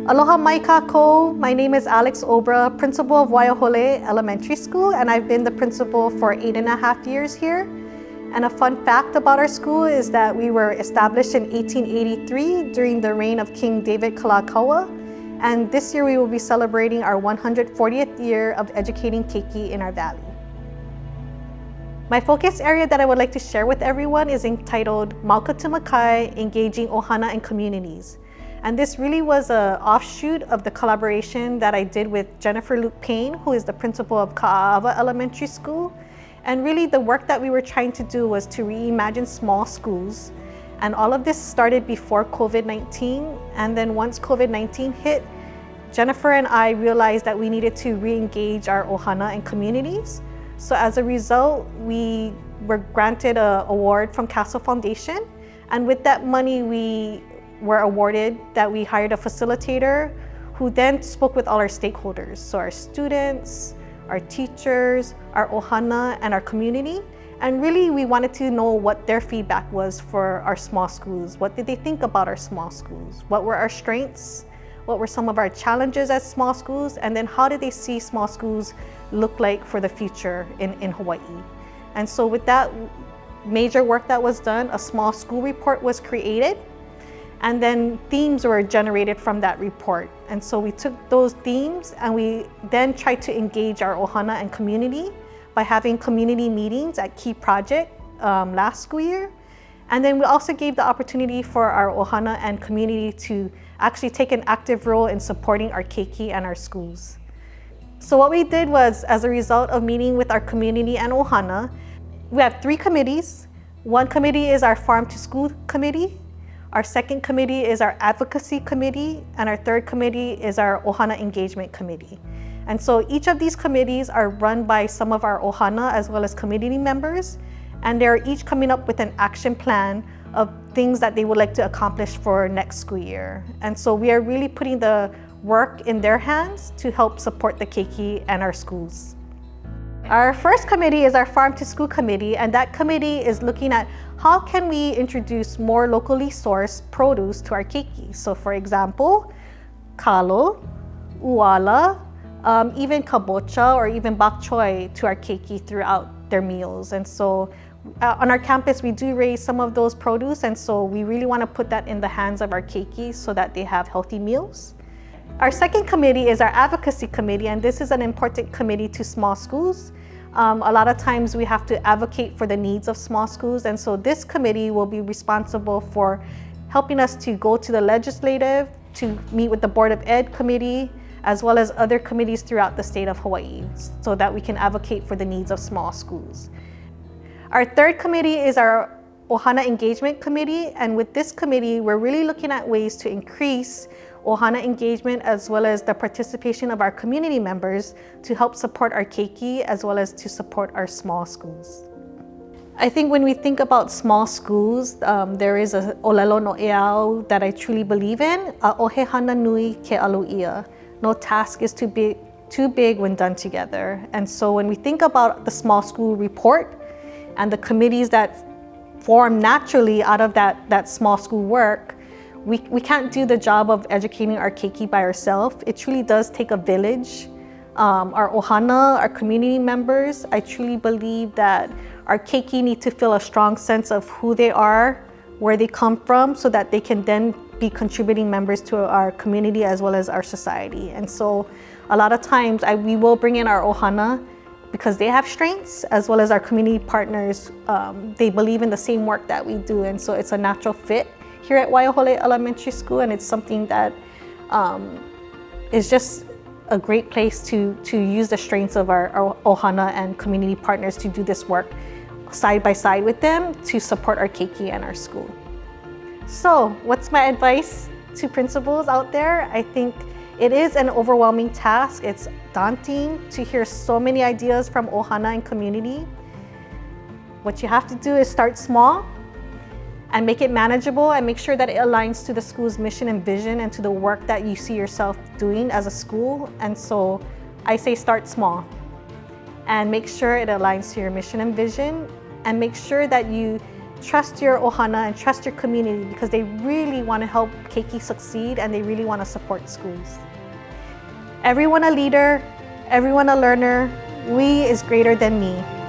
Aloha mai kākou. My name is Alex Obra, principal of Waiahole Elementary School, and I've been the principal for 8.5 years here. And a fun fact about our school is that we were established in 1883 during the reign of King David Kalakaua. And this year we will be celebrating our 140th year of educating keiki in our valley. My focus area that I would like to share with everyone is entitled Mauka to Makai, Engaging ʻOhana and Communities. And this really was an offshoot of the collaboration that I did with Jennifer Luke Payne, who is the principal of Ka'ava Elementary School. And really the work that we were trying to do was to reimagine small schools. And all of this started before COVID-19. And then once COVID-19 hit, Jennifer and I realized that we needed to re-engage our ʻOhana and communities. So as a result, we were granted an award from Castle Foundation. And with that money, we were awarded that we hired a facilitator who then spoke with all our stakeholders. So our students, our teachers, our ʻOhana, and our community. And really, we wanted to know what their feedback was for our small schools. What did they think about our small schools? What were our strengths? What were some of our challenges as small schools? And then how did they see small schools look like for the future in Hawaii? And so with that major work that was done, a small school report was created. And then themes were generated from that report. And so we took those themes and we then tried to engage our ʻOhana and community by having community meetings at Key Project last school year. And then we also gave the opportunity for our ʻOhana and community to actually take an active role in supporting our keiki and our schools. So what we did was, as a result of meeting with our community and ʻOhana, we have 3 committees. One committee is our Farm to School committee. Our second committee is our Advocacy Committee, and our third committee is our ʻOhana Engagement Committee. And so each of these committees are run by some of our ʻOhana as well as community members, and they're each coming up with an action plan of things that they would like to accomplish for next school year. And so we are really putting the work in their hands to help support the keiki and our schools. Our first committee is our Farm to School Committee, and that committee is looking at how can we introduce more locally sourced produce to our keiki. So for example, kalo, uala, even kabocha or even bok choy to our keiki throughout their meals. And so on our campus, we do raise some of those produce, and so we really want to put that in the hands of our keiki so that they have healthy meals. Our second committee is our Advocacy Committee, and this is an important committee to small schools. A lot of times we have to advocate for the needs of small schools, and so this committee will be responsible for helping us to go to the legislative, to meet with the Board of Ed committee, as well as other committees throughout the state of Hawaii, so that we can advocate for the needs of small schools. Our third committee is our ʻOhana Engagement Committee, and with this committee, we're really looking at ways to increase ʻOhana engagement as well as the participation of our community members to help support our keiki as well as to support our small schools. I think when we think about small schools, there is a ʻōlelo no ʻeau that I truly believe in, a ʻohehana nui ke alu ia. No task is too big when done together. And so when we think about the small school report and the committees that form naturally out of that small school work, we can't do the job of educating our keiki by ourselves. It truly does take a village. Our ʻOhana, our community members, I truly believe that our keiki need to feel a strong sense of who they are, where they come from, so that they can then be contributing members to our community as well as our society. And so a lot of times we will bring in our ʻOhana because they have strengths, as well as our community partners. They believe in the same work that we do, and so it's a natural fit here at Waiahole Elementary School, and it's something that is just a great place to use the strengths of our ʻOhana and community partners to do this work side by side with them to support our keiki and our school. So what's my advice to principals out there? I think it is an overwhelming task. It's daunting to hear so many ideas from ʻOhana and community. What you have to do is start small and make it manageable, and make sure that it aligns to the school's mission and vision and to the work that you see yourself doing as a school. And so I say start small and make sure it aligns to your mission and vision, and make sure that you trust your ʻOhana and trust your community because they really want to help keiki succeed and they really want to support schools. Everyone a leader, everyone a learner. We is greater than me.